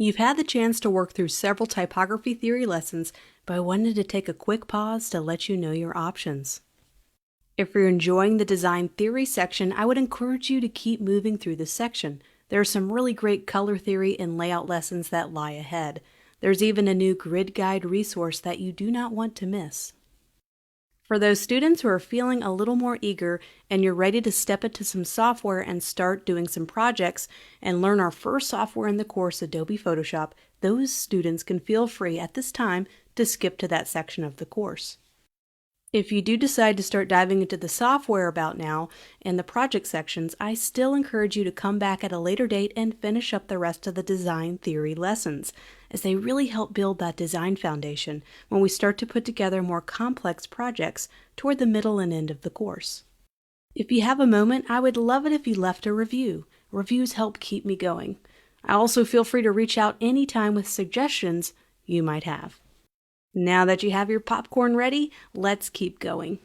You've had the chance to work through several typography theory lessons, but I wanted to take a quick pause to let you know your options. If you're enjoying the design theory section, I would encourage you to keep moving through this section. There are some really great color theory and layout lessons that lie ahead. There's even a new grid guide resource that you do not want to miss. For those students who are feeling a little more eager and you're ready to step into some software and start doing some projects and learn our first software in the course, Adobe Photoshop, those students can feel free at this time to skip to that section of the course. If you do decide to start diving into the software about now and the project sections, I still encourage you to come back at a later date and finish up the rest of the design theory lessons, as they really help build that design foundation when we start to put together more complex projects toward the middle and end of the course. If you have a moment, I would love it if you left a review. Reviews help keep me going. I also feel free to reach out anytime with suggestions you might have. Now that you have your popcorn ready, let's keep going.